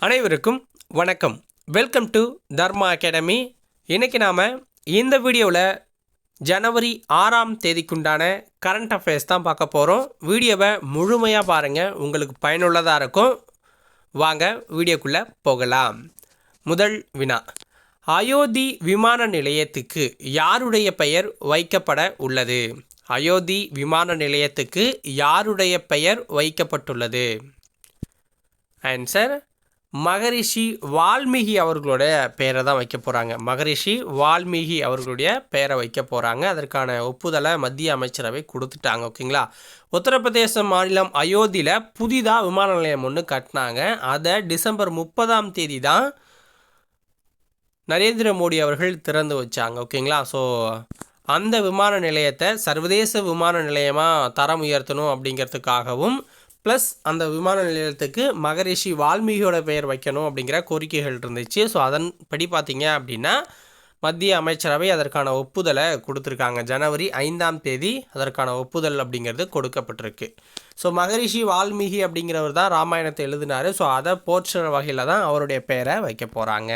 அனைவருக்கும் வணக்கம். Welcome to Dharma academy. இன்றைக்கி நாம் இந்த வீடியோவில் ஜனவரி 6ஆம் தேதிக்குண்டான கரண்ட் அஃபேர்ஸ் தான் பார்க்க போகிறோம். வீடியோவை முழுமையாக பாருங்கள், உங்களுக்கு பயனுள்ளதாக இருக்கும். வாங்க வீடியோக்குள்ளே போகலாம். முதல் வினா, அயோத்தி விமான நிலையத்துக்கு யாருடைய பெயர் வைக்கப்பட உள்ளது? அயோத்தி விமான நிலையத்துக்கு யாருடைய பெயர் வைக்கப்பட்டுள்ளது? ஆன்சர், மகரிஷி வால்மீகி அவர்களுடைய பெயரை தான் வைக்க போகிறாங்க. மகரிஷி வால்மீகி அவர்களுடைய பெயரை வைக்க போகிறாங்க. அதற்கான ஒப்புதலை மத்திய அமைச்சரவை கொடுத்துட்டாங்க. ஓகேங்களா. உத்தரப்பிரதேச மாநிலம் அயோத்தியில் புதிதாக விமான நிலையம் ஒன்று கட்டினாங்க. அதை டிசம்பர் 30ஆம் தேதி தான் நரேந்திர மோடி அவர்கள் திறந்து வச்சாங்க. ஓகேங்களா. ஸோ அந்த விமான நிலையத்தை சர்வதேச விமான நிலையமாக தரம் உயர்த்தணும் அப்படிங்கிறதுக்காகவும், ப்ளஸ் அந்த விமான நிலையத்துக்கு மகரிஷி வால்மீகியோட பெயர் வைக்கணும் அப்படிங்கிற கோரிக்கைகள் இருந்துச்சு. ஸோ அதன்படி பார்த்தீங்க அப்படின்னா மத்திய அமைச்சரவை அதற்கான ஒப்புதலை கொடுத்துருக்காங்க. ஜனவரி 5ஆம் தேதி அதற்கான ஒப்புதல் அப்படிங்கிறது கொடுக்கப்பட்டிருக்கு. ஸோ மகரிஷி வால்மீகி அப்படிங்கிறவர் தான் ராமாயணத்தை எழுதினார். ஸோ அதை போற்றுற வகையில் தான் அவருடைய பெயரை வைக்க போகிறாங்க.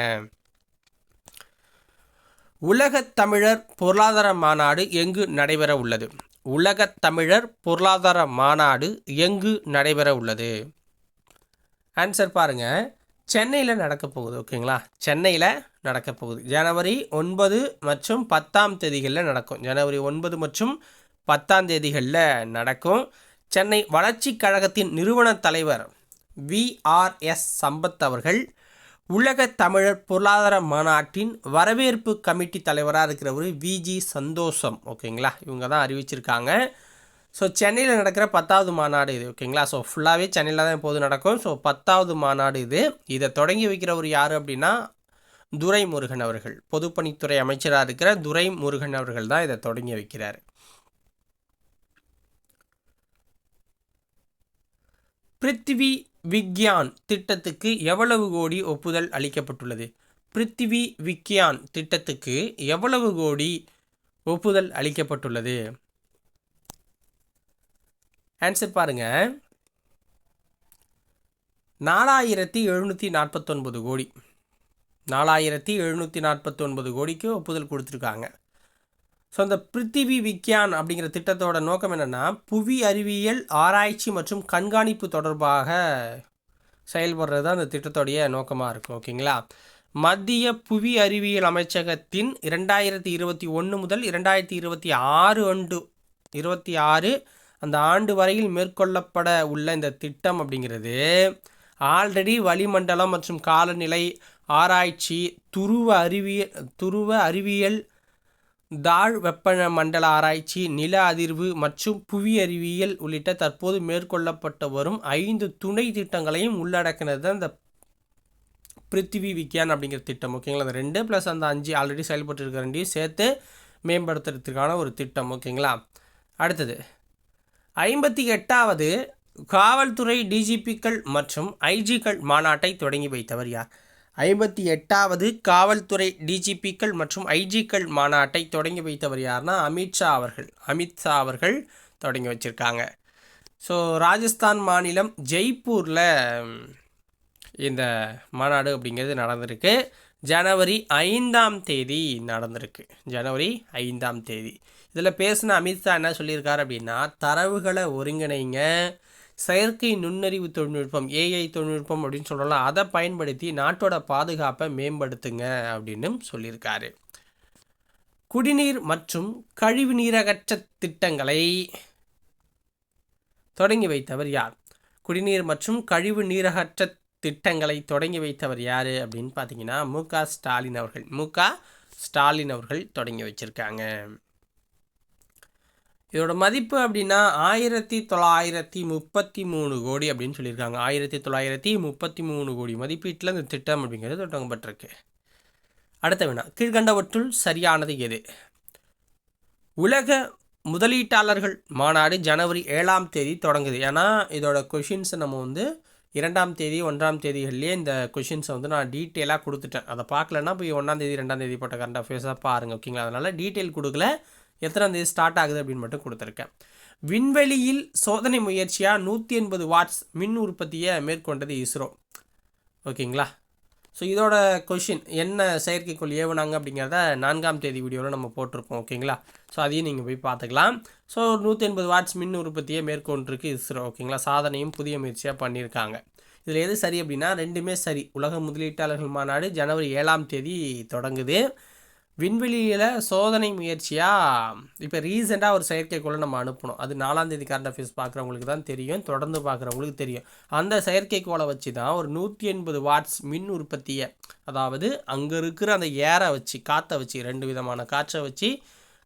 உலகத் தமிழர் பொருளாதார மாநாடு எங்கு நடைபெற உள்ளது? உலகத் தமிழர் பொருளாதார மாநாடு எங்கு நடைபெற உள்ளது? ஆன்சர் பாருங்கள், சென்னையில் நடக்க போகுது. ஓகேங்களா. சென்னையில் நடக்க போகுது. ஜனவரி 9 மற்றும் 10ஆம் தேதிகளில் நடக்கும். ஜனவரி 9 மற்றும் 10ஆம் தேதிகளில் நடக்கும். சென்னை வளர்ச்சி கழகத்தின் நிறுவன தலைவர் விஆர்எஸ் சம்பத் அவர்கள் உலக தமிழர் பொருளாதார மாநாட்டின் வரவேற்பு கமிட்டி தலைவராக இருக்கிறவர் விஜி சந்தோஷம். ஓகேங்களா. இவங்க தான் அறிவிச்சிருக்காங்க. ஸோ சென்னையில் நடக்கிற 10வது மாநாடு இது. ஓகேங்களா. ஸோ ஃபுல்லாகவே சென்னையில் தான் இப்போது நடக்கும். ஸோ 10வது மாநாடு இது. இதை தொடங்கி வைக்கிறவர் யார் அப்படின்னா துரைமுருகன் அவர்கள். பொதுப்பணித்துறை அமைச்சராக இருக்கிற துரைமுருகன் அவர்கள் தான் இதை தொடங்கி வைக்கிறார். பிருத்திவி விக்யான் திட்டத்துக்கு எவ்வளவு கோடி ஒப்புதல் அளிக்கப்பட்டுள்ளது? பிருத்திவி விக்யான் திட்டத்துக்கு எவ்வளவு கோடி ஒப்புதல் அளிக்கப்பட்டுள்ளது? ஆன்சர் பாருங்க, 4749 கோடி. 4749 கோடிக்கு ஒப்புதல் கொடுத்துருக்காங்க. ஸோ அந்த பிருத்திவி விக்யான் அப்படிங்கிற திட்டத்தோட நோக்கம் என்னென்னா, புவி அறிவியல் ஆராய்ச்சி மற்றும் கண்காணிப்பு தொடர்பாக செயல்படுறது தான் அந்த திட்டத்தோடைய நோக்கமாக இருக்கும். ஓகேங்களா. மத்திய புவி அறிவியல் அமைச்சகத்தின் 2021 முதல் 2026 அந்த ஆண்டு வரையில் மேற்கொள்ளப்பட உள்ள இந்த திட்டம் அப்படிங்கிறது ஆல்ரெடி வளிமண்டலம் மற்றும் காலநிலை ஆராய்ச்சி, துருவ அறிவியல், தாழ் வெப்ப மண்டல ஆராய்ச்சி, நில அதிர்வு மற்றும் புவி அறிவியல் உள்ளிட்ட தற்போது மேற்கொள்ளப்பட்டு வரும் 5 துணை திட்டங்களையும் உள்ளடக்கினது தான் இந்த பிருத்திவி விக்யான் அப்படிங்கிற திட்டம். ஓகேங்களா. அந்த 2 + அந்த 5 ஆல்ரெடி செயல்பட்டு இருக்கிற 2 சேர்த்து மேம்படுத்துறதுக்கான ஒரு திட்டம். ஓகேங்களா. அடுத்தது 58வது காவல்துறை டிஜிபிக்கள் மற்றும் ஐஜிக்கள் மாநாட்டை தொடங்கி வைத்தவர் யார்? 58வது காவல்துறை டிஜிபிக்கள் மற்றும் ஐஜிக்கள் மாநாட்டை தொடங்கி வைத்தவர் யார்னா அமித்ஷா அவர்கள் தொடங்கி வச்சுருக்காங்க. ஸோ ராஜஸ்தான் மாநிலம் ஜெய்ப்பூரில் இந்த மாநாடு அப்படிங்கிறது நடந்திருக்கு. ஜனவரி 5ஆம் தேதி நடந்திருக்கு. ஜனவரி 5ஆம் தேதி. இதில் பேசின அமித்ஷா என்ன சொல்லியிருக்காரு அப்படின்னா, தரவுகளை ஒருங்கிணைங்க, செயற்கை நுண்ணறிவு தொழில்நுட்பம், ஏஐ தொழில்நுட்பம் அப்படின்னு சொல்லலாம், அதை பயன்படுத்தி நாட்டோட பாதுகாப்பை மேம்படுத்துங்க அப்படின்னு சொல்லியிருக்காரு. குடிநீர் மற்றும் கழிவு நீரகற்ற திட்டங்களை தொடங்கி வைத்தவர் யார்? குடிநீர் மற்றும் கழிவு நீரகற்ற திட்டங்களை தொடங்கி வைத்தவர் யார் அப்படின்னு பார்த்தீங்கன்னா முக ஸ்டாலின் அவர்கள் தொடங்கி வச்சுருக்காங்க. இதோட மதிப்பு அப்படின்னா 1933 கோடி அப்படின்னு சொல்லியிருக்காங்க. 1933 கோடி மதிப்பீட்டில் இந்த திட்டம் அப்படிங்கிறது தொடங்கப்பட்டிருக்கு. அடுத்த வினா, கீழ்கண்டவற்றுள் சரியானது எது? உலக முதலீட்டாளர்கள் மாநாடு ஜனவரி 7ஆம் தேதி தொடங்குது. ஏன்னா இதோட கொஷின்ஸை நம்ம 2ஆம் தேதி 1ஆம் தேதிகள்லேயே இந்த கொஷின்ஸை நான் டீட்டெயிலாக கொடுத்துட்டேன். அதை பார்க்கலன்னா போய் 1ஆம் தேதி 2ஆம் தேதி போட்ட கரண்ட் அஃபேர்ஸாக பாருங்கள். ஓகேங்களா. அதனால் டீட்டெயில் கொடுக்கல, எத்தனாம் தேதி ஸ்டார்ட் ஆகுது அப்படின்னு மட்டும் கொடுத்துருக்கேன். விண்வெளியில் சோதனை முயற்சியாக 180 வாட்ஸ் மின் உற்பத்தியை மேற்கொண்டது இஸ்ரோ. ஓகேங்களா? ஸோ இதோட கொஷின் என்ன செயற்கைக்கோள் ஏவுனாங்க அப்படிங்கிறத 4ஆம் தேதி வீடியோவில் நம்ம போட்டிருப்போம். ஓகேங்களா? ஸோ அதையும் நீங்கள் போய் பார்த்துக்கலாம். ஸோ 180 வாட்ஸ் மின் உற்பத்தியை மேற்கொண்டிருக்கு இஸ்ரோ. ஓகேங்களா? சாதனையும் புதிய முயற்சியாக பண்ணியிருக்காங்க. இதில் எது சரி அப்படின்னா ரெண்டுமே சரி. உலக முதலீட்டாளர்கள் மாநாடு ஜனவரி 7ஆம் தேதி தொடங்குது. விண்வெளியில் சோதனை முயற்சியாக இப்போ ரீசெண்டாக ஒரு செயற்கைக்கோளை நம்ம அனுப்பணும். அது 4ஆம் தேதி கரண்ட் அஃபேர்ஸ் பார்க்குறவங்களுக்கு தான் தெரியும், தொடர்ந்து பார்க்குறவங்களுக்கு தெரியும். அந்த செயற்கைக்கோளை வச்சு தான் ஒரு 180 வாட்ஸ் மின் உற்பத்தியை, அதாவது அங்கே இருக்கிற அந்த ஏரை வச்சு, காற்றை வச்சு, 2 விதமான காற்றை வச்சு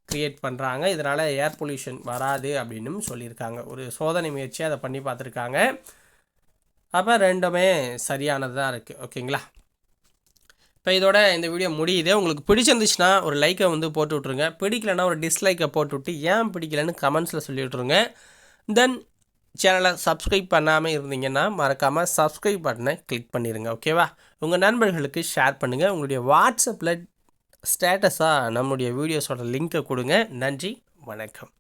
க்ரியேட் பண்ணுறாங்க. இதனால் ஏர் பொல்யூஷன் வராது அப்படின்னு சொல்லியிருக்காங்க. ஒரு சோதனை முயற்சியை அதை பண்ணி பார்த்துருக்காங்க. அப்போ ரெண்டுமே சரியானது தான் இருக்குது. ஓகேங்களா? இப்போ இதோட இந்த வீடியோ முடியுது. உங்களுக்கு பிடிச்சிருந்துச்சுன்னா ஒரு லைக்கை போட்டு விட்ருங்க. பிடிக்கலைன்னா ஒரு டிஸ்லைக்கை போட்டு விட்டு ஏன் பிடிக்கலன்னு கமெண்ட்ஸில் சொல்லி விட்ருங்க. தென் சேனலை சப்ஸ்கிரைப் பண்ணாமல் இருந்தீங்கன்னா மறக்காமல் சப்ஸ்கிரைப் பட்டனை கிளிக் பண்ணிடுங்க. ஓகேவா? உங்கள் நண்பர்களுக்கு ஷேர் பண்ணுங்கள். உங்களுடைய வாட்ஸ்அப்பில் ஸ்டேட்டஸாக நம்முடைய வீடியோஸோட லிங்க்கை கொடுங்க. நன்றி, வணக்கம்.